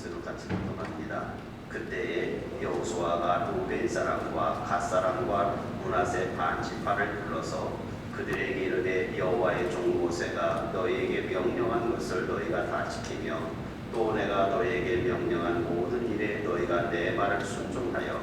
곳으로 같이 이동합니다. 그때에 여호수아가 루벤 사람과 갓 사람과 므낫세 반 지파를 불러서 그들에게 이르되 여호와의 종 모세가 너희에게 명령한 것을 너희가 다 지키며 또 내가 너희에게 명령한 모든 일에 너희가 내 말을 순종하여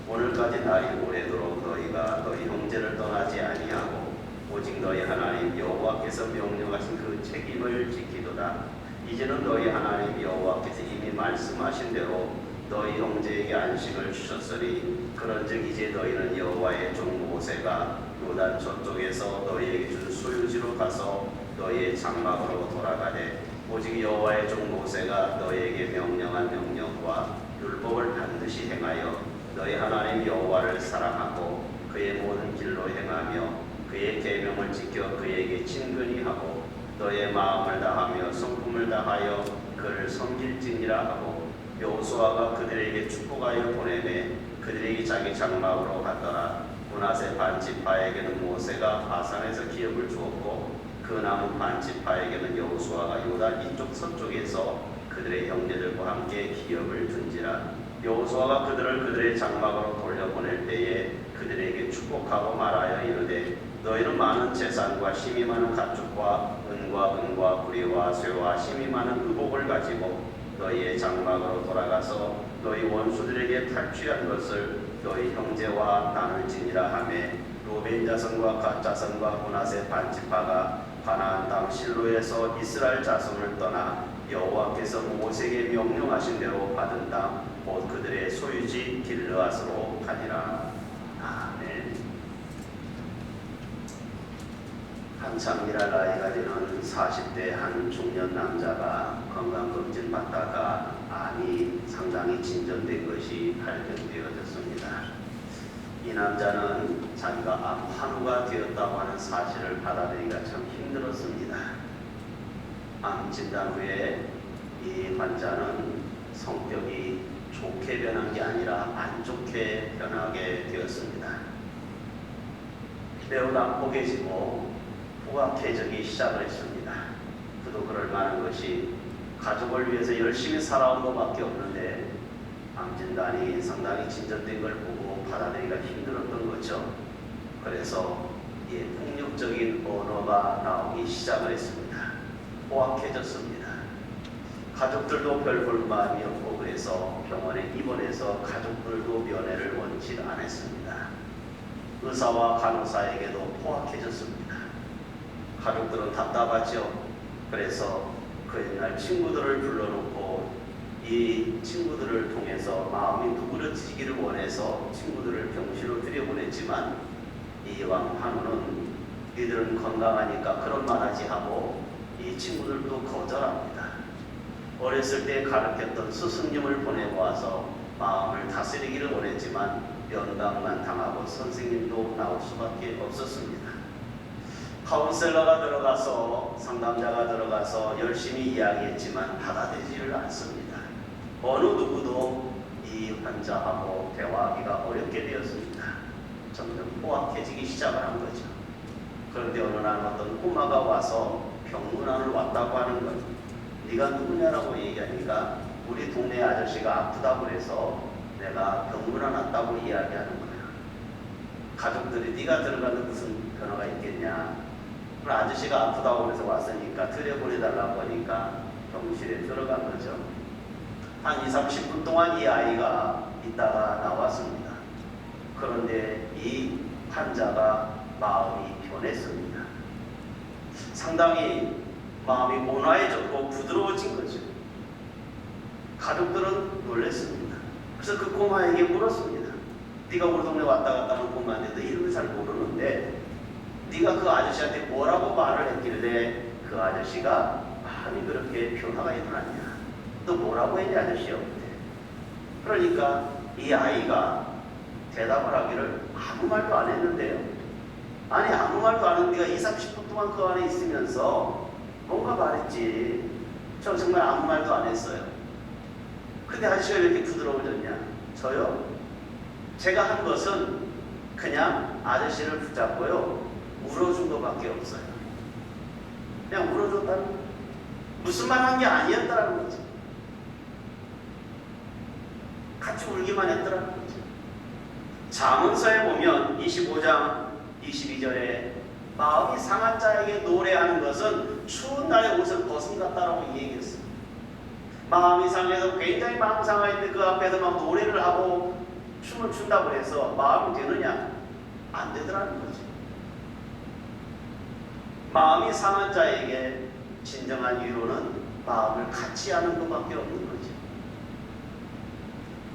오늘까지 날이 오래도록 너희가 너희 형제를 떠나지 아니하고 오직 너희 하나님 여호와께서 명령하신 그 책임을 지키도다. 이제는 너희 하나님 여호와께서 이미 말씀하신 대로 너희 형제에게 안식을 주셨으니 그런즉 이제 너희는 여호와의 종 모세가 요단 저쪽에서 너희에게 준 소유지로 가서 너희의 장막으로 돌아가되 오직 여호와의 종 모세가 너희에게 명령한 명령과 율법을 반드시 행하여 너희 하나님 여호와를 사랑하고 그의 모든 길로 행하며 그의 계명을 지켜 그에게 친근히 하고 너의 마음을 다하며 성품을 다하여 그를 섬길지니라 하고 여호수아가 그들에게 축복하여 보내매 그들이 자기 장막으로 갔더라. 므낫세 반 지파에게는 모세가 바산에서 기업을 주었고 그 남은 반 지파에게는 여호수아가 요단 이쪽 서쪽에서 그들의 형제들과 함께 기업을 준지라. 여호수아가 그들을 그들의 장막으로 돌려보낼 때에 그들에게 축복하고 말하여 이르되 너희는 많은 재산과 힘이 많은 가축과 은과 금과 구리와 쇠와 힘이 많은 의복을 가지고 너희의 장막으로 돌아가서 너희 원수들에게 탈취한 것을 너희 형제와 나눌지니라 하매 루벤 자손과 갓 자손과 므낫세 반 지파가 가나안 땅 실로에서 이스라엘 자손을 떠나 여호와께서 모세에게 명령하신 대로 받은 땅 곧 그들의 소유지 길르앗으로 가니라. 아멘. 한참 일할 나이가 되는 40대 한 중년 남자가 건강검진 받다가 암이 상당히 진전된 것이 발견되어졌습니다. 이 남자는 자기가 암 환우가 되었다고 하는 사실을 받아들이기가 참 힘들었습니다. 암 진단 후에 이 환자는 성격이 좋게 변한 게 아니라 안 좋게 변하게 되었습니다. 매우 난폭해지고 포악해지기 시작을 했습니다. 그도 그럴 만한 것이 가족을 위해서 열심히 살아온 것밖에 없는데 암 진단이 상당히 진전된 걸 보고 받아들이기가 힘들었던 거죠. 그래서 폭력적인 언어가 나오기 시작을 했습니다. 포악해졌습니다. 가족들도 별 볼 마음이 없고 그래서 병원에 입원해서 가족들도 면회를 원치 않았습니다. 의사와 간호사에게도 포악해졌습니다. 가족들은 답답하죠. 그래서 그 옛날 친구들을 불러놓고 이 친구들을 통해서 마음이 누그러지기를 원해서 친구들을 병실로 들여보냈지만 이왕 환우는 이들은 건강하니까 그런 말하지 하고 이 친구들도 거절합니다. 어렸을 때 가르쳤던 스승님을 보내고 와서 마음을 다스리기를 원했지만 면담만 당하고 선생님도 나올 수밖에 없었습니다. 카운셀러가 들어가서 상담자가 들어가서 열심히 이야기했지만 받아들이지를 않습니다. 어느 누구도 이 환자하고 대화하기가 어렵게 되었습니다. 점점 포악해지기 시작을 한 거죠. 그런데 어느 날 어떤 꼬마가 와서 병문안을 왔다고 하는 거예요. 네가 누구냐라고 얘기하니까 우리 동네 아저씨가 아프다고 그래서 내가 병문안 왔다고 이야기하는 거야. 가족들이 네가 들어가는 무슨 변화가 있겠냐. 그 아저씨가 아프다고 그래서 왔으니까 들여보내달라고 하니까 병실에 들어간 거죠. 한 20-30분 동안 이 아이가 있다가 나왔습니다. 그런데 이 환자가 마음이 변했습니다. 상당히 마음이 온화해졌고 부드러워진 거죠. 가족들은 놀랐습니다. 그래서 그 꼬마에게 물었습니다. 네가 우리 동네 왔다 갔다 하는 꼬마인데 너 이름을 잘 모르는데 네가 그 아저씨한테 뭐라고 말을 했길래 그 아저씨가 마음이 그렇게 변화가 일어났냐. 너 뭐라고 했냐 아저씨한테. 그러니까 이 아이가 대답을 하기를 아무 말도 안 했는데요. 아니 아무 말도 안 했는데 네가 20-30분 동안 그 안에 있으면서 뭔가 말했지. 저 정말 아무 말도 안 했어요. 근데 아저씨가 왜 이렇게 부드러워졌냐? 저요? 제가 한 것은 그냥 아저씨를 붙잡고요 울어준 것밖에 없어요. 그냥 울어줬다는 무슨 말 한 게 아니었다는 거죠. 아주 울기만 했더라는 거죠. 잠언서에 보면 25장 22절에 마음이 상한 자에게 노래하는 것은 추운 날에 옷을 벗은 것 같다라고 얘기했어요. 마음이 상해서 굉장히 마음 상하는데 그 앞에서 막 노래를 하고 춤을 춘다고 해서 마음이 되느냐? 안 되더라는 거죠. 마음이 상한 자에게 진정한 위로는 마음을 같이 하는 것밖에 없는 거죠.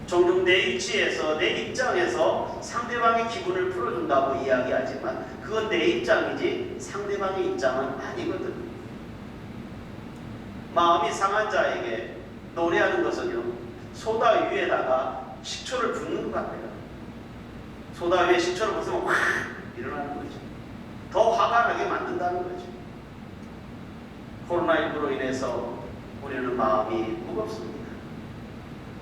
종종 내 위치에서 내 입장에서 상대방의 기분을 풀어준다고 이야기하지만 그건 내 입장이지 상대방의 입장은 아니거든요. 마음이 상한 자에게 노래하는 것은요, 소다 위에다가 식초를 붓는 것 같아요. 소다 위에 식초를 붓으면 확 일어나는 거죠. 더 화가 나게 만든다는 거죠. 코로나19로 인해서 우리는 마음이 무겁습니다.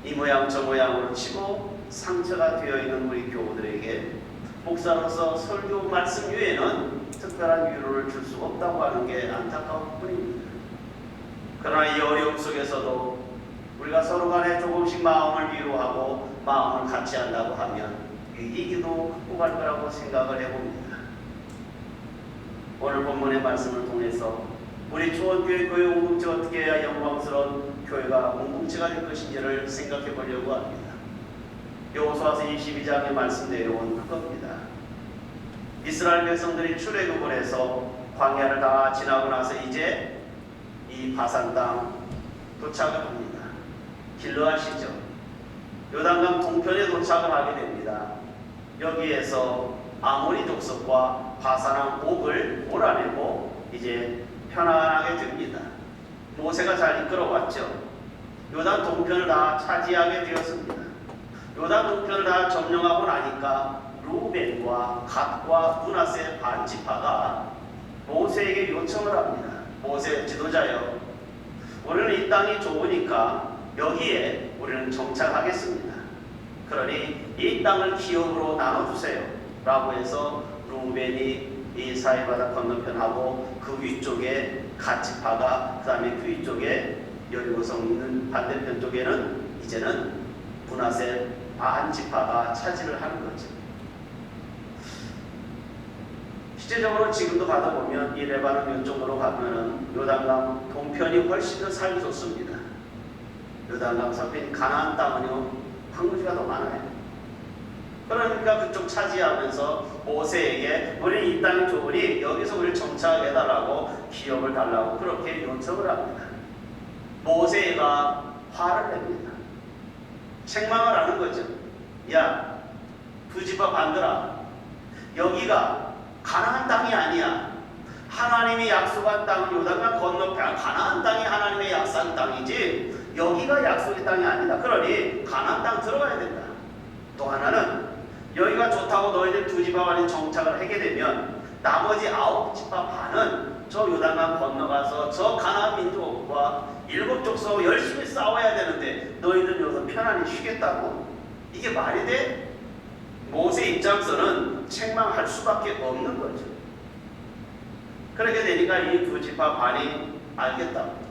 이 모양 저 모양으로 치고 상처가 되어있는 우리 교우들에게 목사로서 설교 말씀 외에는 특별한 위로를 줄 수 없다고 하는 게 안타까울 뿐입니다. 그러나 이 어려움 속에서도 우리가 서로 간에 조금씩 마음을 위로하고 마음을 같이 한다고 하면 위기도 극복할 거라고 생각을 해봅니다. 오늘 본문의 말씀을 통해서 우리 초원교회 교회 공동체 어떻게 해야 영광스러운 교회가 공동체가 될 것인지를 생각해 보려고 합니다. 여호수아서 22장에 말씀대로 그겁니다. 이스라엘 백성들이 출애굽을 해서 광야를 다 지나고 나서 이제 이 바산 땅 도착을 합니다. 길르앗 시죠. 요단강 동편에 도착을 하게 됩니다. 여기에서 아모리 족속과 바산왕 옥을 몰아내고 이제 편안하게 됩니다. 모세가 잘 이끌어왔죠. 요단 동편을 다 차지하게 되었습니다. 요단 동편을 다 점령하고 나니까 루벤과 갓과 므낫세 반지파가 모세에게 요청을 합니다. 모세 지도자여, 우리는 이 땅이 좋으니까 여기에 우리는 정착하겠습니다. 그러니 이 땅을 기업으로 나눠주세요 라고 해서 루벤이 이 사해바다 건너편하고 그 위쪽에 갓지파가, 그 다음에 그 위쪽에 여리고성 있는 반대편 쪽에는 이제는 므낫세 반지파가 차지를 하는 거죠. 실제적으로 지금도 가다 보면 이 레바논 이쪽으로 가면은 요단강 동편이 훨씬 더 살기 좋습니다. 요단강 서편 가나안 땅은요 황무지가 더 많아요. 그러니까 그쪽 차지하면서 모세에게 우리 이 땅이 좋으니 여기서 우리를 정착하게 해달라고 기업을 달라고 그렇게 요청을 합니다. 모세가 화를 냅니다. 책망을 하는 거죠. 야, 부지파 반들아, 여기가 가나안 땅이 아니야. 하나님이 약속한 땅은 요단강 건너편 가나안 땅이 하나님의 약속한 땅이지 여기가 약속의 땅이 아니다. 그러니 가나안 땅 들어가야 된다. 또 하나는 여기가 좋다고 너희들 두 지파 간에 정착을 하게 되면 나머지 9지파 반은 저 요단강 건너가서 저 가나안 민족과 7족속 열심히 싸워야 되는데 너희들 여기서 편안히 쉬겠다고? 이게 말이 돼? 모세 입장에서는 책망할 수밖에 없는 거죠. 그렇게 되니까 이 두 지파 반이 알겠다고.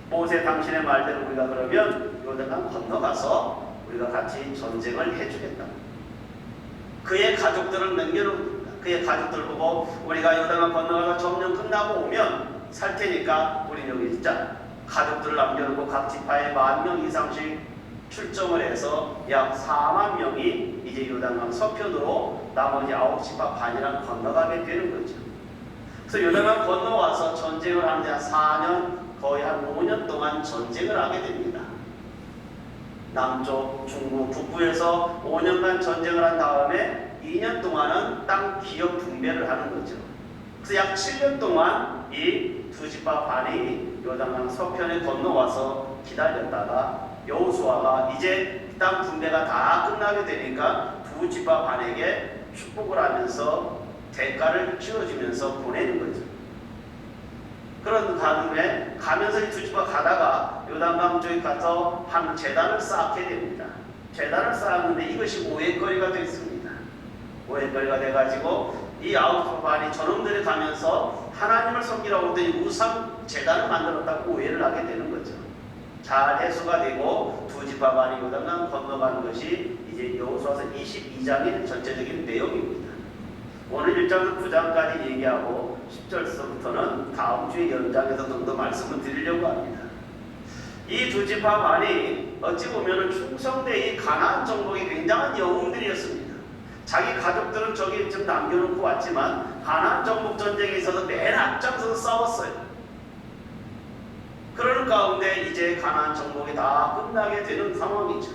모세 당신의 말대로 우리가 그러면 요단강 건너가서 우리가 같이 전쟁을 해주겠다고. 그의 가족들을 남겨놓습니다. 그의 가족들 보고 우리가 요단강 건너가서 점령 끝나고 오면 살 테니까 우리 여기 진짜 가족들을 남겨놓고 각 지파에 10,000명 이상씩 출정을 해서 약 40,000명이 이제 요단강 서편으로 나머지 9지파 반이랑 건너가게 되는 거죠. 그래서 요단강 건너와서 전쟁을 하는데 한 4년, 거의 한 5년 동안 전쟁을 하게 됩니다. 남쪽, 중부, 북부에서 5년간 전쟁을 한 다음에 2년 동안은 땅 기업 분배를 하는 거죠. 그래서 약 7년 동안 이 두 지파 반이 요단강 서편에 건너와서 기다렸다가 여호수아가 이제 땅 분배가 다 끝나게 되니까 두 지파 반에게 축복을 하면서 대가를 치러주면서 보내는 거죠. 그런 다음에 가면서 이 두 지파 가다가 요단강 쪽에 가서 한 제단을 쌓게 됩니다. 제단을 쌓았는데 이것이 오해거리가 됐습니다. 오해거리가 돼가지고 이 9지파 반이 저놈들이 가면서 하나님을 섬기라고 했더니 우상 제단을 만들었다고 오해를 하게 되는 거죠. 잘 해소가 되고 두 지파 반이 요단강 건너간 것이 이제 여호수아서 22장의 전체적인 내용입니다. 오늘 1장에서 9장까지 얘기하고 10절서부터는 다음 주에 연장해서 좀 더 말씀을 드리려고 합니다. 이 두 지파 반이 어찌 보면 충성대의 가나안 정복의 굉장한 영웅들이었습니다. 자기 가족들은 저기 좀 남겨놓고 왔지만 가나안 정복 전쟁에 있어서 맨 앞장서서 싸웠어요. 그러는 가운데 이제 가나안 정복이 다 끝나게 되는 상황이죠.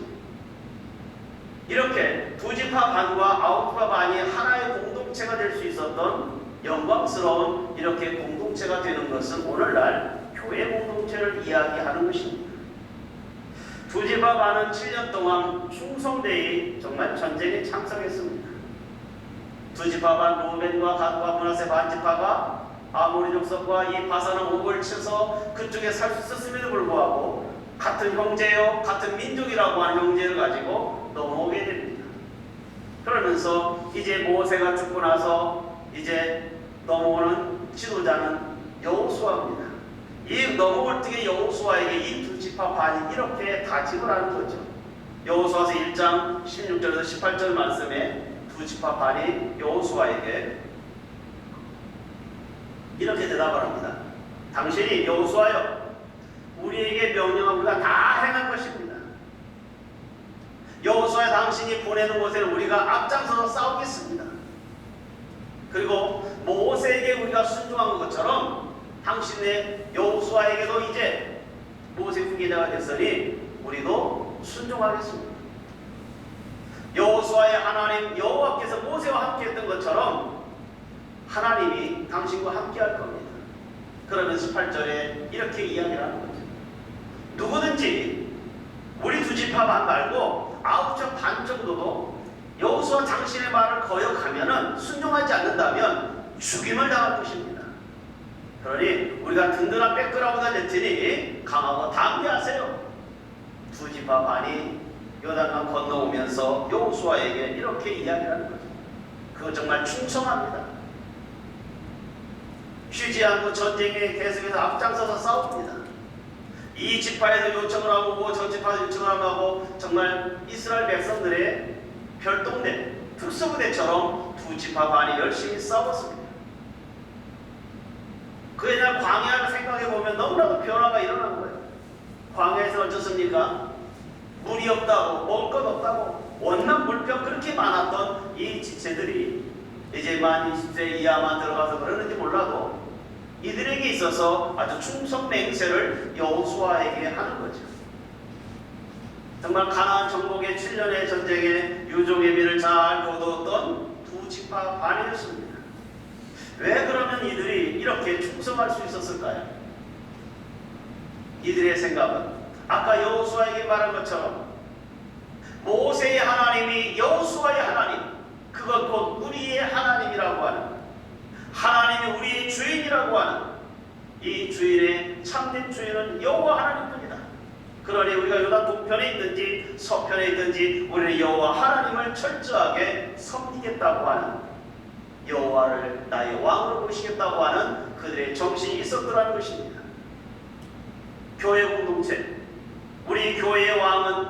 이렇게 두 지파 반과 아홉 지파 반이 하나의 공동체가 될 수 있었던 영광스러운 이렇게 공동체가 되는 것은 오늘날 교회 공동체를 이야기하는 것입니다. 두 지파 반은 7년 동안 충성되이 정말 전쟁에 참석했습니다. 두 지파 반 루벤과 갓과 므낫세 반 지파가 아모리 족속과 이 바산의 옥을 쳐서 그쪽에 살 수 있었음에도 불구하고 같은 형제요 같은 민족이라고 하는 형제를 가지고 넘어오게 됩니다. 그러면서 이제 모세가 죽고 나서 이제 넘어오는 지도자는 여호수아입니다. 이 넘어올 때에 여호수아에게 이 두 지파 반이 이렇게 다짐을 하는 거죠. 여호수아서 1장 16절에서 18절 말씀에 두 지파 반이 여호수아에게 이렇게 대답을 합니다. 당신이 여호수아여 우리에게 명령한 우리가 다 행할 것입니다. 여호수아 당신이 보내는 곳에 우리가 앞장서서 싸우겠습니다. 그리고 모세에게 우리가 순종한 것처럼 당신의 여호수아에게도 이제 모세 후계자가 됐으니 우리도 순종하겠습니다. 여호수아의 하나님 여호와께서 모세와 함께했던 것처럼 하나님이 당신과 함께할 겁니다. 그러면서 18절에 이렇게 이야기를 하는 거죠. 누구든지 우리 두 지파 반 말고 아홉 지파 반 정도도 여호수아 당신의 말을 거역하면은 순종하지 않는다면 죽임을 당할 것입니다. 그러니 우리가 든든한 백그라운드가 될 테니 강하고 담대하세요. 두 지파 반이 요단강 건너오면서 여호수아에게 이렇게 이야기를 하는 거죠. 그거 정말 충성합니다. 쉬지 않고 전쟁에 계속해서 앞장서서 싸웁니다. 이 지파에서 요청을 하고 저 지파에서 요청을 하고 정말 이스라엘 백성들의 별동대 특수부대처럼 두 지파 반이 열심히 싸웠습니다. 그에 대한 광야를 생각해 보면 너무나도 변화가 일어난 거예요. 광야에서 어쩌습니까? 물이 없다고 먹을 것 없다고 원난 물병 그렇게 많았던 이 지체들이 이제 만 20세 이하만 들어가서 그러는지 몰라도 이들에게 있어서 아주 충성 맹세를 여호수아에게 하는 거죠. 정말 가나안 정복의 7년의 전쟁에 유종의 미를 잘 거두었던 두 지파 반이었습니다. 왜 그러면 이들이 이렇게 충성할 수 있었을까요? 이들의 생각은 아까 여호수아에게 말한 것처럼 모세의 하나님이 여호수아의 하나님, 그것 곧 우리의 하나님이라고 하는, 하나님이 우리의 주인이라고 하는 이 주인의 참된 주인은 여호와 하나님뿐이다. 그러니 우리가 요단 동편에 있든지 서편에 있든지 우리는 여호와 하나님을 철저하게 섬기겠다고 하는, 여호와를 나의 왕으로 모시겠다고 하는 그들의 정신이 있었더라는 것입니다. 교회 공동체, 우리 교회의 왕은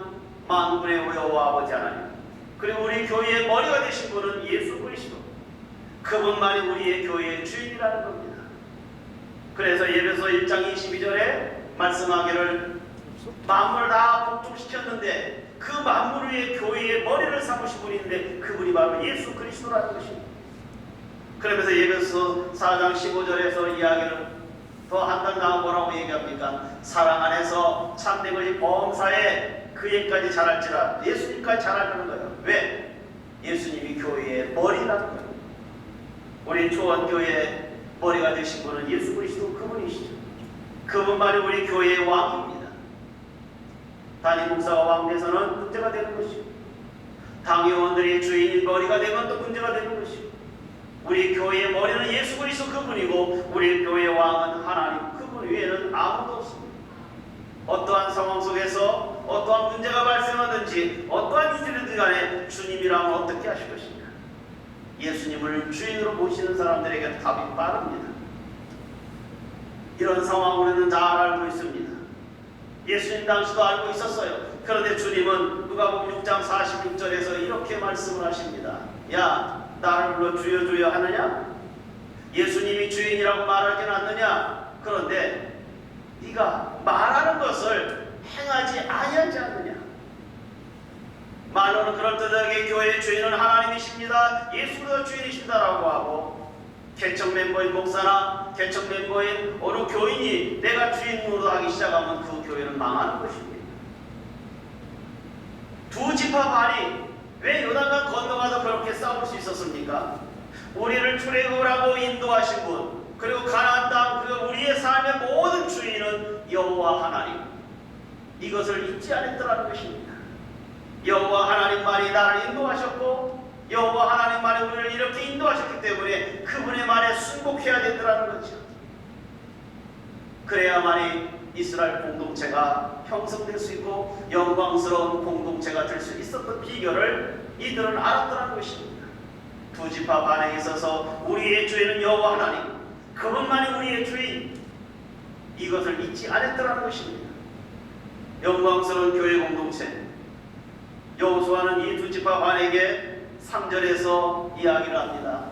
만군의 여호와 아버지 하나님, 그리고 우리 교회의 머리가 되신 분은 예수 그리스도, 그분만이 우리의 교회의 주인이라는 겁니다. 그래서 예배소 1장 22절에 말씀하기를 만물을 다 복종시켰는데 그 만물 위에 교회의 머리를 삼으신 분인데 그분이 바로 예수 그리스도라는 것입니다. 그러면서 예배소 4장 15절에서 이야기를 더 한 단 나아 뭐라고 얘기합니까? 사랑 안에서 참된 것이 범사에 그에까지 자랄지라, 예수님까지 자라는 거예요. 왜? 예수님이 교회의 머리라는 거예요. 우리 초원교회의 머리가 되신 분은 예수 그리스도 그분이시죠. 그분만이 우리 교회의 왕입니다. 담임 목사가 왕 돼서는 문제가 되는 것이고, 당회원들이 주인인 머리가 되면 또 문제가 되는 것이고, 우리 교회의 머리는 예수 그리스도 그분이고 우리 교회의 왕은 하나님 그분 외에는 아무도 없습니다. 어떠한 상황 속에서 어떠한 문제가 발생하든지 어떠한 이들이든 간에 주님이라면 어떻게 하실 것인가? 예수님을 주인으로 모시는 사람들에게 답이 빠릅니다. 이런 상황 우리는 잘 알고 있습니다. 예수님 당시도 알고 있었어요. 그런데 주님은 누가복음 6장 46절에서 이렇게 말씀을 하십니다. 야, 나를 불러 주여 주여 하느냐? 예수님이 주인이라고 말하진 않느냐? 그런데 네가 말하는 것을 행하지 아니하지 않느냐? 말로는 그럴듯하게 교회의 주인은 하나님이십니다, 예수가 주인이십니다라고 하고, 개척 멤버인 목사나 개척 멤버인 어느 교인이 내가 주인 노릇하기 시작하면 그 교회는 망하는 것입니다. 두 지파 반이 왜 요단강 건너가서 그렇게 싸울 수 있었습니까? 우리를 출애굽하고 인도하신 분, 그리고 가나안 땅, 그리고 우리의 삶의 모든 주인은 여호와 하나님, 이것을 잊지 않았더라는 것입니다. 여호와 하나님만이 나를 인도하셨고 여호와 하나님만이 우리를 이렇게 인도하셨기 때문에 그분의 말에 순복해야 된다는 거죠. 그래야만이 이스라엘 공동체가 형성될 수 있고 영광스러운 공동체가 될 수 있었던 비결을 이들은 알았더라는 것입니다. 두 지파 반에 있어서 우리의 주인은 여호와 하나님, 그분만이 우리의 주인, 이것을 잊지 않았더라는 것입니다. 영광스러운 교회 공동체, 여호수아는 이 두 지파 반에게 3절에서 이야기를 합니다.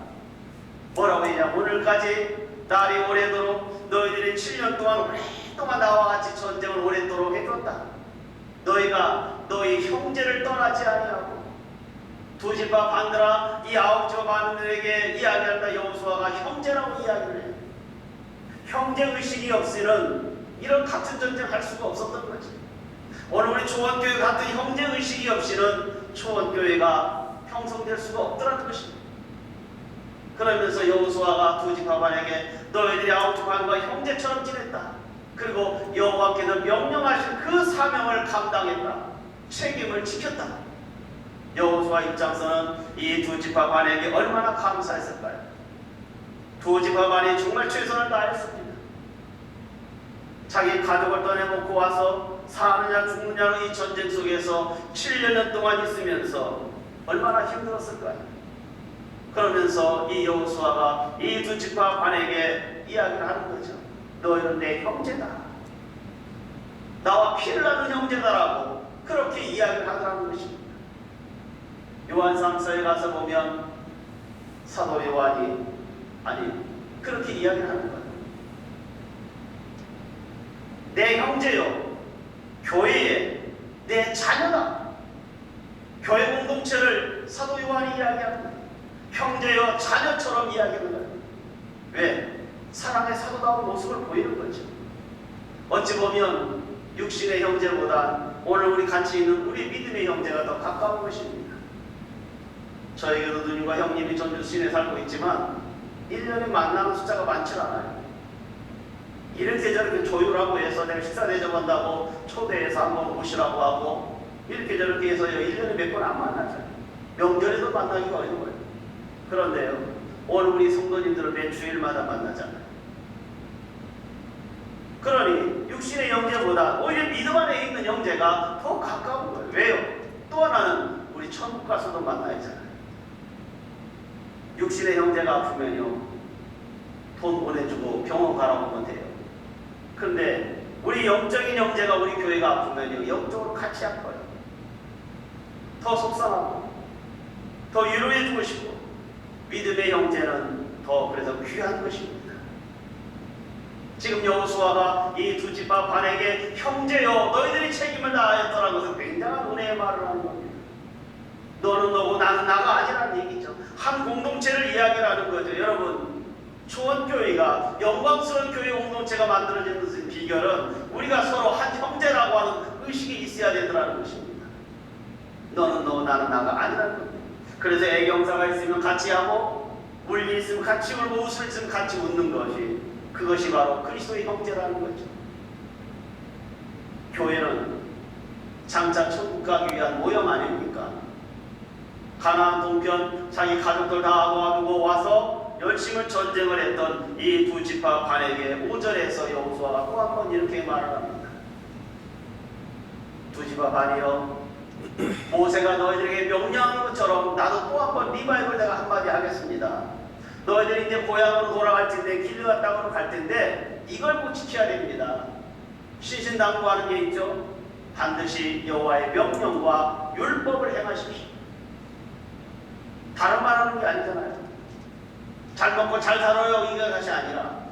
뭐라고 했냐? 오늘까지 날이 오래도록 너희들이 7년 동안 오랫동안 나와 같이 전쟁을 오랫도록 해줬다. 너희가 너희 형제를 떠나지 아니하고, 두 지파 반들아 이 9지파 반들에게 이야기한다. 여호수아가 형제라고 이야기를 해요. 형제의식이 없이는 이런 같은 전쟁을 할 수가 없었던 거지. 오늘 우리 초원교회 같은 형제의식이 없이는 초원교회가 형성될 수가 없더라는 것입니다. 그러면서 여호수아가 두 지파 반에게 너희들이 9지파반과 형제처럼 지냈다. 그리고 여호와께서 명령하신 그 사명을 감당했다. 책임을 지켰다. 여호수아 입장에서는 이 두 지파 반에게 얼마나 감사했을까요? 두 지파 반이 정말 최선을 다했습니다. 자기 가족을 떠내놓고 와서 사느냐 죽느냐로 이 전쟁 속에서 7년 동안 있으면서 얼마나 힘들었을까요? 그러면서 이 여호수아가 이 두 지파 반에게 이야기를 하는 거죠. 너희는 내 형제다, 나와 피를 나눈 형제다라고 그렇게 이야기를 하더라는 것입니다. 요한 3서에 가서 보면 사도 요한이 그렇게 이야기를 하는 거예요. 내 형제요, 교회에 내 자녀다. 교회 공동체를 사도 요한이 이야기하는 거예요. 형제여 자녀처럼 이야기하는 거예요. 왜? 사랑의 사도다운 모습을 보이는 거죠. 어찌 보면 육신의 형제보다 오늘 우리 같이 있는 우리 믿음의 형제가 더 가까운 것입니다. 저에게도 누님과 형님이 전주 시내에 살고 있지만 1년에 만나는 숫자가 많지 않아요. 이렇게 저렇게 조율하고 해서 내가 식사 대접한다고 초대해서 한번 오시라고 하고 이렇게 저렇게 해서 1년에 몇 번 안 만나잖아요. 명절에도 만나기가 어려운 거예요. 그런데요, 오늘 우리 성도님들은 매 주일마다 만나잖아요. 그러니 육신의 형제보다 오히려 믿음 안에 있는 형제가 더 가까운 거예요. 왜요? 또 하나는 우리 천국 가서도 만나야 하잖아요. 육신의 형제가 아프면요, 돈 보내주고 병원 가라고 하면 돼요. 그런데 우리 영적인 형제가 우리 교회가 아프면요, 영적으로 같이 아파요. 더 속상하고 더 위로해주고 싶고, 믿음의 형제는 더 그래서 귀한 것입니다. 지금 여호수아가 이 두 지파 반에게 형제여 너희들이 책임을 다하였더라는 것은 굉장한 은혜의 말을 하는 겁니다. 너는 너고 나는 나가 아니라는 얘기죠. 한 공동체를 이야기를 하는 거죠. 여러분, 초원교회가 영광스러운 교회 공동체가 만들어지는 비결은 우리가 서로 한 형제라고 하는 의식이 있어야 되더라는 것입니다. 너는 너 나는 나가 아니라는 겁니다. 그래서 애경사가 있으면 같이 하고, 울기 있으면 같이 울고, 웃을 있으면 같이 웃는 것이, 그것이 바로 그리스도의 형제라는 거죠. 교회는 장차 천국 가기 위한 모형 아닙니까? 가나안 동편 자기 가족들 다 모아두고 와서 열심히 전쟁을 했던 이 두 지파 반에게 5절에서 여호수아가 또 한 번 이렇게 말을 합니다. 두 지파 반이여, 모세가 너희들에게 명령한 것처럼 나도 또 한 번 리바이벌 내가 한마디 하겠습니다. 너희들이 이제 고향으로 돌아갈 텐데, 길르앗 땅으로 갈 텐데 이걸 꼭 지켜야 됩니다. 신신당부하는 게 있죠. 반드시 여호와의 명령과 율법을 행하십시오. 다른 말하는 게 아니잖아요. 잘 먹고 잘 살아요 이게 것이 아니라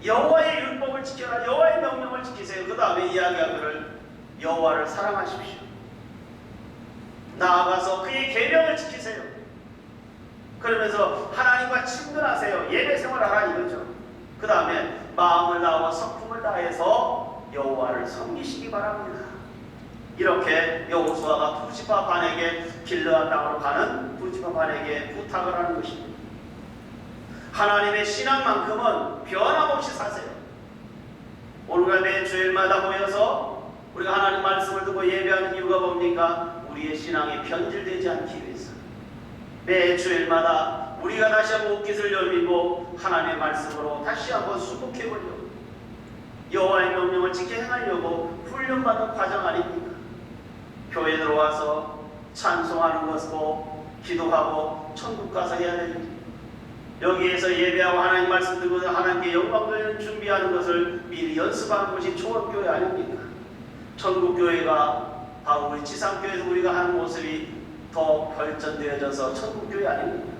여호와의 율법을 지켜라. 여호와의 명령을 지키세요. 그 다음에 이야기하기를 여호와를 사랑하십시오. 나아가서 그의 계명을 지키세요. 그러면서 하나님과 친근하세요. 예배 생활하라 이거죠. 그 다음에 마음을 다하고 성품을 다해서 여호와를 섬기시기 바랍니다. 이렇게 여호수아가 두 지파 반에게 길르앗 땅으로 가는 두 지파 반에게 부탁을 하는 것입니다. 하나님의 신앙만큼은 변함없이 사세요. 오늘날 매 주일마다 모여서 우리가 하나님 말씀을 듣고 예배하는 이유가 뭡니까? 우리의 신앙이 변질되지 않기 위해서. 매 주일마다 우리가 다시 한번 옷깃을 열리고 하나님의 말씀으로 다시 한번 수복해보려고 여호와의 명령을 지켜 행하려고 훈련받는 과정 아닙니까? 교회 들어와서 찬송하는 것고 기도하고 천국 가서 해야 될 일, 여기에서 예배하고 하나님 말씀 듣고 하나님께 영광 돌리는 준비하는 것을 미리 연습하는 것이 초원교회 아닙니까? 천국교회가 바로 우리 지상교회에서 우리가 하는 모습이 더 발전되어져서 천국교회 아닙니까?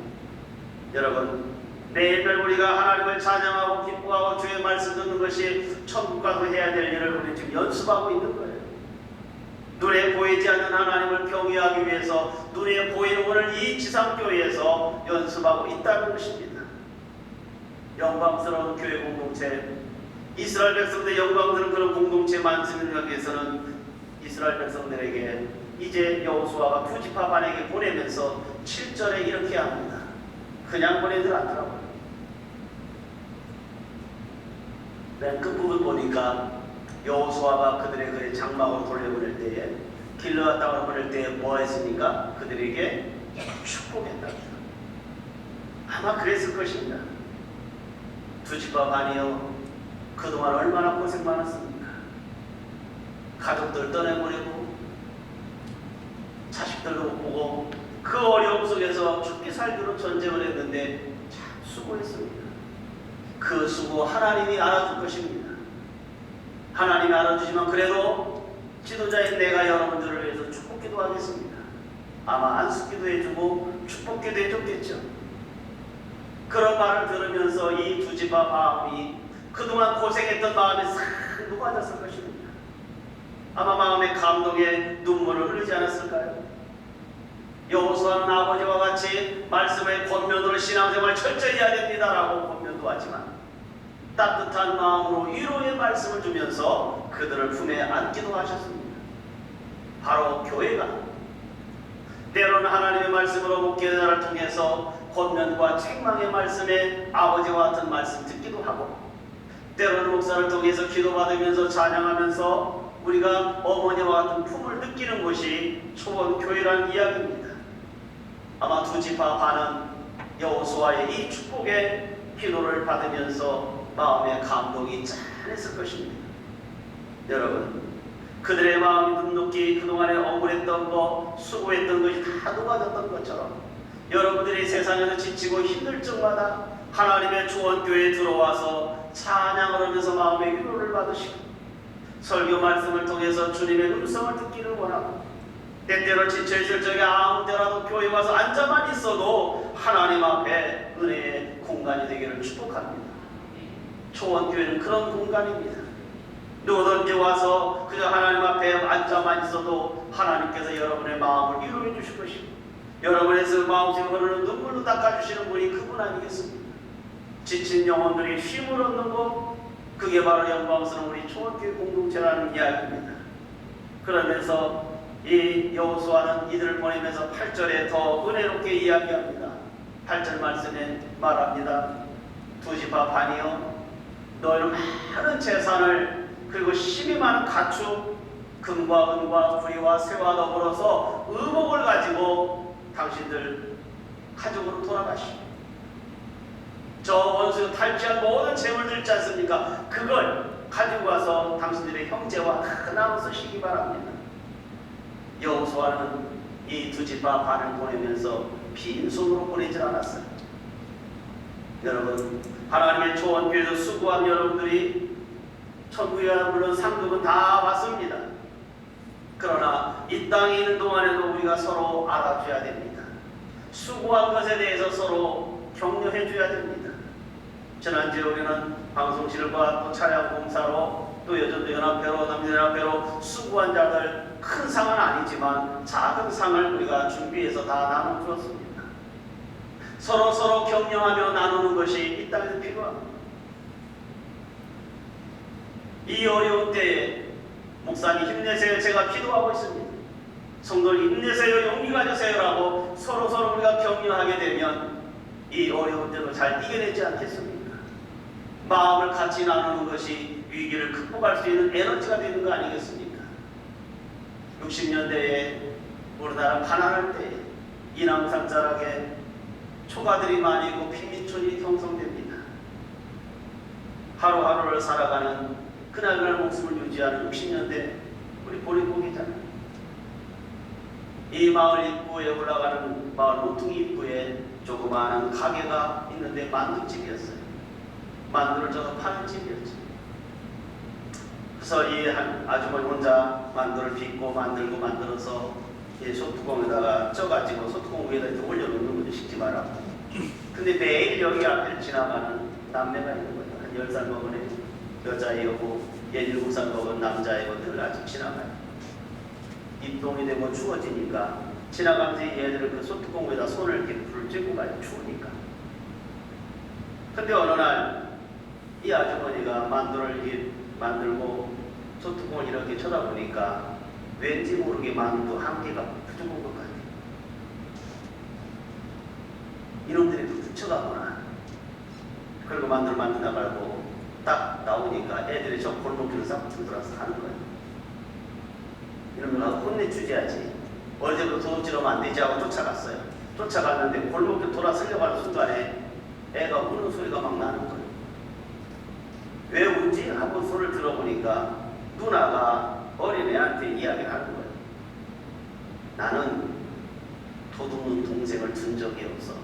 여러분, 매일매일 우리가 하나님을 찬양하고 기뻐하고 주의 말씀 듣는 것이 천국 가서 해야 될 일을 우리 지금 연습하고 있는 거예요. 눈에 보이지 않는 하나님을 경외하기 위해서 눈에 보이는 오늘 이 지상교회에서 연습하고 있다는 것입니다. 영광스러운 교회 공동체, 이스라엘 백성들의 영광스러운 그런 공동체 만들기 위해서는 이스라엘 백성들에게 이제 여호수아가 두 지파 반에게 보내면서 7절에 이렇게 합니다. 그냥 보내들 않더라고요. 맨 끝부분 보니까 여호수아가 그들의 그 장막으로 돌려보낼 때에 길르앗 땅으로 보낼 때에 뭐 했습니까? 그들에게 축복했답니다. 아마 그랬을 것입니다. 두 지파 반이요, 그동안 얼마나 고생 많았습니까? 가족들 떠내보내고 자식들도 못 보고 그 어려움 속에서 죽기 살기로 전쟁을 했는데 참 수고했습니다. 그 수고 하나님이 알아줄 것입니다. 하나님이 알아주시면 그래도 지도자인 내가 여러분들을 위해서 축복 기도하겠습니다. 아마 안숙기도 해주고 축복 기도 해줬겠죠. 그런 말을 들으면서 이 두 지파 마음이 그동안 고생했던 마음이 싹 녹아졌을 것입니다. 아마 마음의 감동에 눈물을 흘리지 않았을까요? 여호수아는 아버지와 같이 말씀의 권면으로 신앙생활 철저히 해야 됩니다라고 권면도 하지만 따뜻한 마음으로 위로의 말씀을 주면서 그들을 품에 안기도 하셨습니다. 바로 교회가 때로는 하나님의 말씀으로 목회자를 통해서 권면과 책망의 말씀에 아버지와 같은 말씀 듣기도 하고, 때로는 목사를 통해서 기도받으면서 찬양하면서 우리가 어머니와 같은 품을 느끼는 것이 초원교회라는 이야기입니다. 아마 두 지파 반은 여호수아의 이 축복의 기도를 받으면서 마음의 감동이 짠했을 것입니다. 여러분, 그들의 마음이 눅눅히 그동안에 억울했던 것, 수고했던 것이 다 녹아졌던 것처럼 여러분들이 세상에서 지치고 힘들 적마다 하나님의 초원교회에 들어와서 찬양을 하면서 마음의 위로를 받으시고 설교 말씀을 통해서 주님의 음성을 듣기를 원하고 때때로 지쳐있을 적에 아무 때라도 교회 와서 앉아만 있어도 하나님 앞에 은혜의 공간이 되기를 축복합니다. 초원교회는 그런 공간입니다. 누구든지 와서 그저 하나님 앞에 앉아만 있어도 하나님께서 여러분의 마음을 위로해 주실 것입니다. 여러분의 마음속에 흐르는 눈물로 닦아주시는 분이 그분 아니겠습니까? 지친 영혼들이 쉼을 얻는 것, 그게 바로 영광스러운 우리 초원교회 공동체라는 이야기입니다. 그러면서 이 여호수아는 이들을 보내면서 8절에 더 은혜롭게 이야기합니다. 8절 말씀에 말합니다. 두 지파 반이여, 너희는 많은 재산을 그리고 심히 많은 가축, 금과 은과 구리와 새와 더불어서 의복을 가지고 당신들 가족으로 돌아가시오. 저 원수 탈취한 모든 재물들 있지 않습니까? 그걸 가지고 와서 당신들의 형제와 나눠 쓰시기 바랍니다. 여호수아는 이 두 지파 반을 보내면서 빈손으로 보내질 않았어요. 여러분, 하나님의 초원교회에서 수고한 여러분들이 천국이야 물론 상급은 다 받습니다. 그러나 이 땅에 있는 동안에도 우리가 서로 알아줘야 됩니다. 수고한 것에 대해서 서로 격려해 줘야 됩니다. 지난주에 우리는 방송실과 또 차량 공사로 또 여전도 연합회로 남녀연합회로 수고한 자들 큰 상은 아니지만 작은 상을 우리가 준비해서 다 나눠주었습니다. 서로 격려하며 나누는 것이 이 땅에서 필요합니다. 이 어려운 때에 목사님 힘내세요. 제가 기도하고 있습니다. 성도들 힘내세요. 용기 가져세요라고 서로 우리가 격려하게 되면 이 어려운 때도 잘 이겨내지 않겠습니까? 마음을 같이 나누는 것이 위기를 극복할 수 있는 에너지가 되는 거 아니겠습니까? 60년대에 우리나라 가난할 때 이남산 자락에 초가들이 많이 있고 빈민촌이 형성됩니다. 하루하루를 살아가는 그날 목숨을 유지하는 60년대 우리 보릿고기잖아요. 이 마을 입구에 올라가는 마을 모퉁이 입구에 조그마한 가게가 있는데 만두집이었어요. 만두를 쪄서 파는 집이었죠. 그래서 이 한 아주머니 혼자 만두를 빚고 만들어서 이 소뚜껑에다가 쪄가지고 소뚜껑 위에다 이렇게 올려놓는 거죠. 식지 말라고. 근데 매일 여기 앞에 지나가는 남매가 있는 거예요. 한 10살 먹은 여자애고 17살 먹은 남자애고 늘 아직 지나가요. 입동이 되고 추워지니까 지나가면서 얘들은 그 소뚜껑 위에다 손을 이렇게 불을 쬐고 가요. 추우니까. 근데 어느 날 이 아주머니가 만두를 이렇게 만들고 소뚜껑을 이렇게 쳐다보니까 왠지 모르게 만두 한 개가 부족한 것 같아요. 이놈들이 붙여가구나. 그리고 만두를 만든다 말고 딱 나오니까 애들이 저 골목길을 싹 들어와서 하는 거예요. 이러면 혼내주셔야지. 어제부터 도둑질하면 안 되지 하고 쫓아갔어요. 쫓아갔는데 골목길 돌아서려고 하는 순간에 애가 우는 소리가 막 나는 거예요. 왜 울지? 하고 소리를 들어보니까 누나가 어린애한테 이야기를 하는 거예요. 나는 도둑놈 동생을 둔 적이 없어.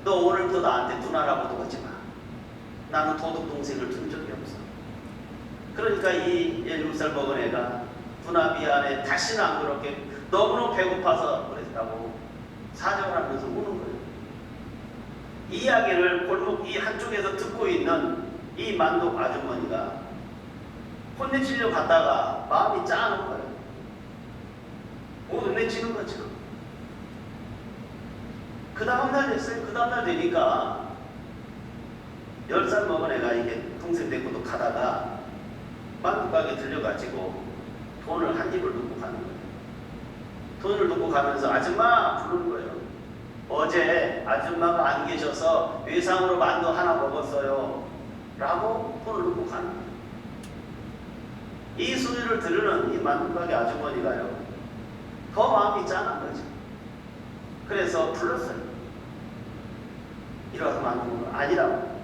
너 오늘부터 나한테 누나라고도 하지 마. 나는 도둑 동생을 둔 적이 없어. 그러니까 이 17살 먹은 애가 누나 미안해. 다시는 안 그렇게 너무너무 배고파서 그랬다고 사정을 하면서 우는 거예요. 이 이야기를 골목 이 한쪽에서 듣고 있는 이 만두 아주머니가 혼내치려고 갔다가 마음이 짠한 거예요. 못 혼내치는 거죠. 그 다음날 됐어요. 그 다음날 되니까 10살 먹은 애가 이게 동생 데리고도 가다가 만두 가게 들려가지고 돈을 한 입을 넣고 가는 거예요. 돈을 넣고 가면서 아줌마 부르는 거예요. 어제 아줌마가 안 계셔서 외상으로 만두 하나 먹었어요. 라고 돈을 넣고 가는 거예요. 이 소리를 들으는 이 만두 가게 아주머니가요. 더 마음이 짠한 거죠. 그래서 불렀어요. 이러서 만두가 아니라고.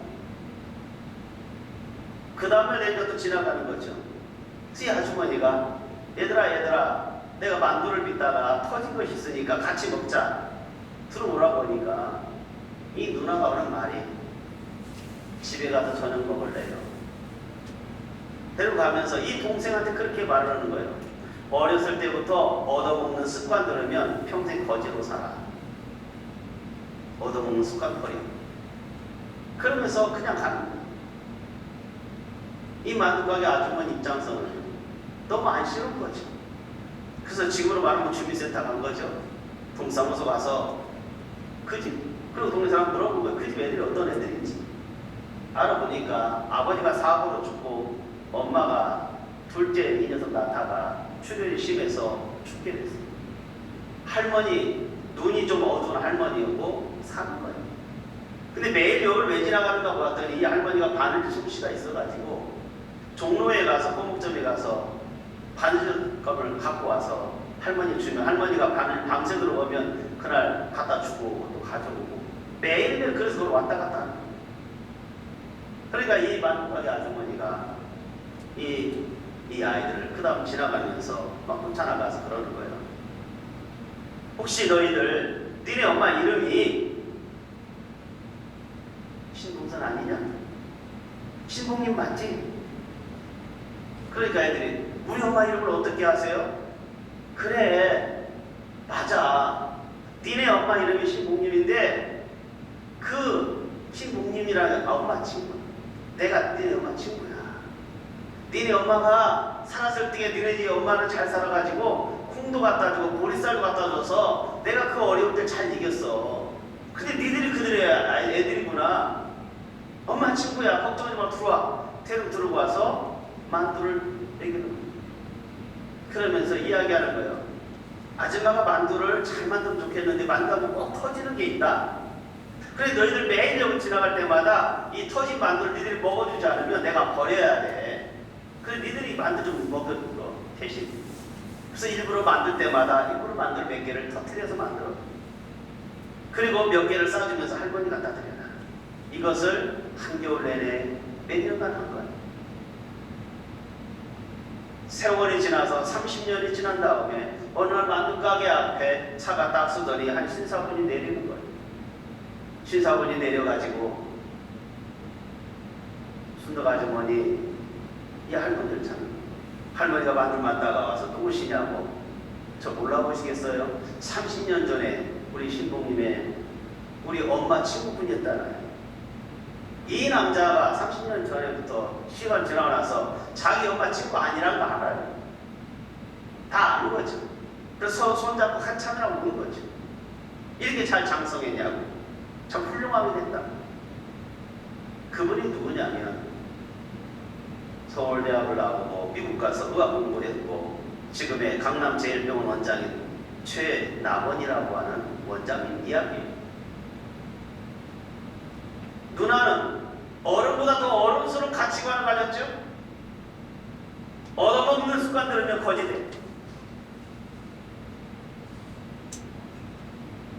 그 다음에 내가 또 지나가는 거죠. 이 아주머니가 얘들아 내가 만두를 빚다가 터진 것이 있으니까 같이 먹자. 들어오라고 하니까 이 누나가 하는 말이 집에 가서 저녁 먹을래요. 데려가면서 이 동생한테 그렇게 말을 하는 거예요. 어렸을 때부터 얻어먹는 습관 들으면 평생 거지로 살아. 얻어먹는 습관 버려. 그러면서 그냥 가는 거예요. 이 만두가게 아주머니 입장에서는 너무 안쓰러운 거죠. 그래서 지금으로 말하면 주민센터 간 거죠. 동사무소 가서 그 집, 그리고 동네 사람 물어본 거예요. 그 집 애들이 어떤 애들인지. 알아보니까 아버지가 사고로 죽고 엄마가 둘째 이 녀석 낳다가 출혈이 심해서 죽게 됐어요. 할머니, 눈이 좀 어두운 할머니였고 사는 거예요. 근데 매일 여기를 왜 지나가는가 보았더니 이 할머니가 바늘 솜씨가 있어가지고 종로에 가서 꼬목점에 가서 바늘감을 갖고 와서 할머니 주면 할머니가 바늘 밤새 들어오면 그날 갖다 주고 또 가져오고 매일매일 그래서 그걸 왔다 갔다 하는 거예요. 그러니까 이 만두가게 아주머니가 이 아이들을 그 다음 지나가면서 막 쫓아나가서 그러는 거예요. 혹시 너희들 니네 엄마 이름이 신봉선 아니냐? 신봉님 맞지? 그러니까 애들이 우리 엄마 이름을 어떻게 아세요? 그래, 맞아. 니네 엄마 이름이 신봉님인데 그 신봉님이라는 엄마 친구. 내가 니네 엄마 친구야. 니네 엄마가 살았을 때 니네 집 엄마는 잘 살아가지고 콩도 갖다 주고 보리쌀도 갖다 줘서 내가 그 어려울 때 잘 이겼어. 근데 니들이 그들의 애들이구나. 엄마 친구야. 걱정하지 마. 들어와. 태릉 들고 와서 만두를 먹이는. 그러면서 이야기하는 거예요. 아줌마가 만두를 잘 만들면 좋겠는데 만두하면 꼭 터지는 게 있다. 그래 너희들 매일 여기 지나갈 때마다 이 터진 만두를 니들이 먹어주지 않으면 내가 버려야 돼. 그래 니들이 만두 좀 먹어 대신. 그래서 일부러 만들 때마다 일부러 만두를 몇 개를 터뜨려서 만들어. 그리고 몇 개를 싸주면서 할머니 갖다 드려라. 이것을 한겨울 내내 몇 년간 한 거야. 세월이 지나서 30년이 지난 다음에 어느 날 만두 가게 앞에 차가 딱 서더니 한 신사분이 내리는 거예요. 신사분이 내려가지고 순덕 아주머니 이 할머니를 찾는 거예요. 할머니가 만두 만다가 와서 누구시냐고. 저 몰라보시겠어요? 30년 전에 우리 신봉님의 우리 엄마 친구분이었잖아요. 이 남자가 30년 전에부터 시간 지나고 나서 자기 엄마 친구 아니라는 거 알아요. 다 아는 거죠. 그래서 손잡고 한참이라고 묻는 거죠. 이렇게 잘 장성했냐고. 참 훌륭하게 됐다. 그분이 누구냐면 서울대학을 나오고 미국 가서 의학 공부했고 지금의 강남제일병원 원장인 최남원이라고 하는 원장님 이야기예요. 누나는 어른보다 더 어른스러운 가치관을 가졌죠. 얻어먹는 습관 들으면 거지돼.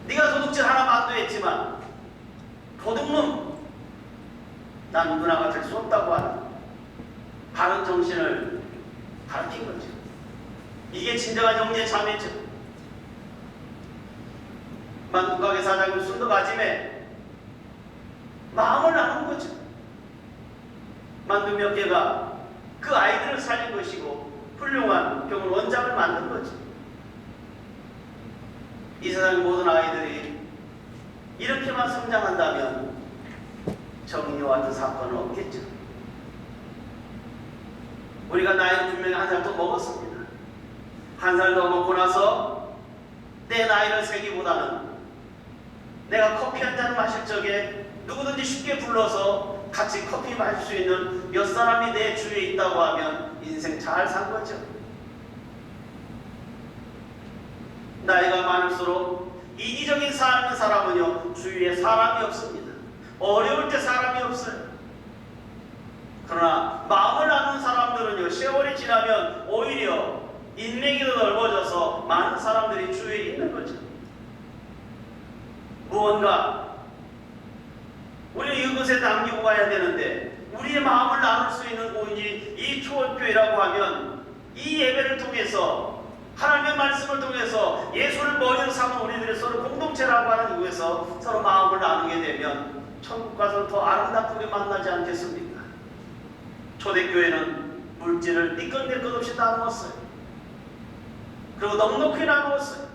네가 도둑질 하나 만두했지만 도둑놈 난 누나가 될 수 없다고 하는 바른 정신을 가르친 거죠. 이게 진정한 형제 자매죠. 만두가게 사장님 순덕 아침에 마음을 나눈 거죠. 만두 몇 개가 그 아이들을 살린 것이고 훌륭한 병원 원장을 만든 거죠. 이 세상 모든 아이들이 이렇게만 성장한다면 정인이와 같은 사건은 없겠죠. 우리가 나이는 분명히 한 살 더 먹었습니다. 한 살 더 먹고 나서 내 나이를 세기보다는 내가 커피 한 잔 마실 적에 누구든지 쉽게 불러서 같이 커피 마실 수 있는 몇 사람이 내 주위에 있다고 하면 인생 잘 산 거죠. 나이가 많을수록 이기적인 삶을 사람은요 주위에 사람이 없습니다. 어려울 때 사람이 없어요. 그러나 마음을 나눈 사람들은요 세월이 지나면 오히려 인맥이 더 넓어져서 많은 사람들이 주위에 있는 거죠. 무언가 우리는 이것에 남기고 가야 되는데 우리의 마음을 나눌 수 있는 곳이 이 초월교회라고 하면 이 예배를 통해서 하나님의 말씀을 통해서 예수를 머리로 삼은 우리들의 서로 공동체라고 하는 이유에서 서로 마음을 나누게 되면 천국 가서 더 아름답게 만나지 않겠습니까? 초대교회는 물질을 니끈낼 것 없이 나누었어요. 그리고 넉넉히 나누었어요.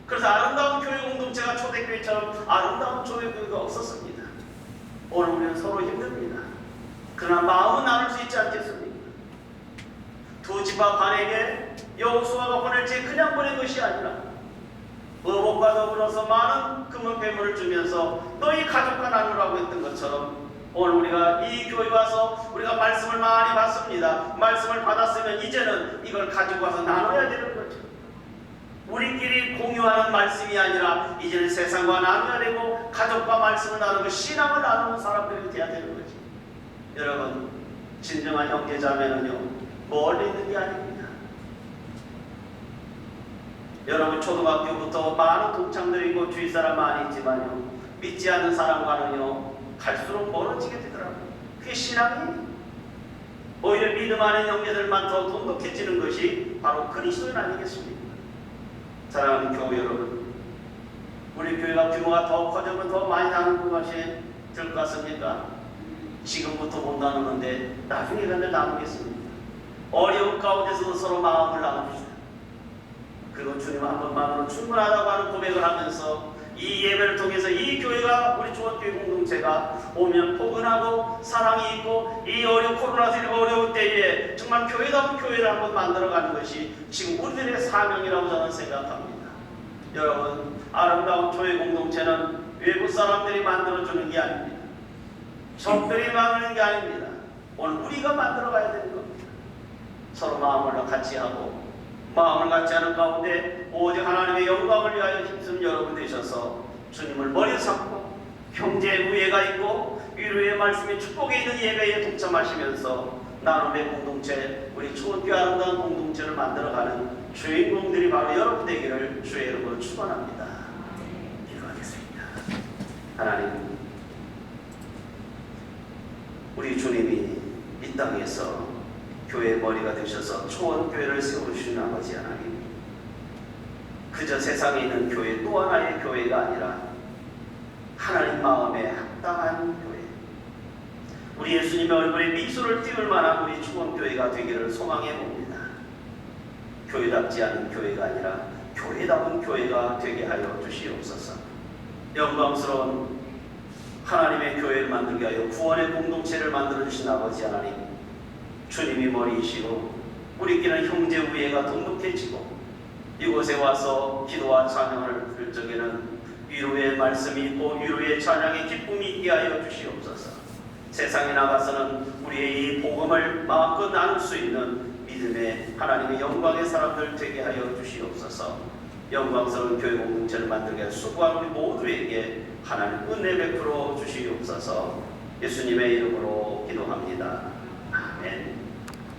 그래서 아름다운 교회 공동체가 초대교회처럼 아름다운 초대교회가 없었습니다. 오늘 우리는 서로 힘듭니다. 그러나 마음은 나눌 수 있지 않겠습니까? 두 지파 반에게 여호수아가 보낼 때 그냥 보낸 것이 아니라 의복과 더불어서 많은 금은 배물을 주면서 너희 가족과 나누라고 했던 것처럼 오늘 우리가 이 교회 와서 우리가 말씀을 많이 받습니다. 말씀을 받았으면 이제는 이걸 가지고 와서 나눠야 되는 거죠. 우리끼리 공유하는 말씀이 아니라 이제는 세상과 나눠야 되고 가족과 말씀을 나누고 신앙을 나누는 사람들이 되어야 되는 거죠. 여러분 진정한 형제자매는요 멀리 있는 게 아닙니다. 여러분 초등학교부터 많은 동창들이 있고 주위 사람 많이 있지만요 믿지 않는 사람과는요 갈수록 멀어지게 되더라고요. 그게 신앙이에요. 오히려 믿음 안의 형제들만 더 돈독해지는 것이 바로 그리스도인 아니겠습니까? 사랑하는 교회 여러분, 우리 교회가 규모가 더 커지면 더 많이 나누는 것이 될 것 같습니까? 지금부터 못 나누는데 나중에 가면 나누겠습니다. 어려운 가운데서도 서로 마음을 나눕시다. 그리고 주님 한 번만으로 충분하다고 하는 고백을 하면서 이 예배를 통해서 이 교회가, 우리 초원교회 공동체가 오면 포근하고 사랑이 있고 이 어려운 코로나19 어려운 때에 정말 교회다운 교회를 한번 만들어가는 것이 지금 우리들의 사명이라고 저는 생각합니다. 여러분, 아름다운 교회 공동체는 외부 사람들이 만들어주는 게 아닙니다. 적들이 만드는 게 아닙니다. 오늘 우리가 만들어가야 되는 겁니다. 서로 마음을 같이 하고 마음을 같이 하는 가운데 오직 하나님의 영광을 위하여 힘쓰는 여러분 되셔서 주님을 머리 삼고 형제 우애가 있고 위로의 말씀이 축복에 있는 예배에 동참하시면서 나눔의 공동체, 우리 초원교회 아름다운 공동체를 만들어가는 주인공들이 바로 여러분 되기를 주의 이름으로 축원합니다. 기도하겠습니다. 하나님, 우리 주님이 이 땅에서 교회의 머리가 되셔서 초원교회를 세우시는 아버지 하나님, 그저 세상에 있는 교회 또 하나의 교회가 아니라 하나님 마음에 합당한 교회, 우리 예수님의 얼굴에 미소를 띄울 만한 우리 초원교회가 되기를 소망해 봅니다. 교회답지 않은 교회가 아니라 교회다운 교회가 되게 하여 주시옵소서. 영광스러운 하나님의 교회를 만들게 하여 구원의 공동체를 만들어주신 아버지 하나님, 주님이 머리이시고 우리끼리는 형제 우애가 돈독해지고 이곳에 와서 기도와 찬양을 들 적에는 위로의 말씀이 있고 위로의 찬양의 기쁨이 있게 하여 주시옵소서. 세상에 나가서는 우리의 이 복음을 마음껏 나눌 수 있는 믿음의 하나님의 영광의 사람들 되게 하여 주시옵소서. 영광스러운 교회 공동체를 만들게 수고한 우리 모두에게 하나님 은혜 베풀어 주시옵소서. 예수님의 이름으로 기도합니다.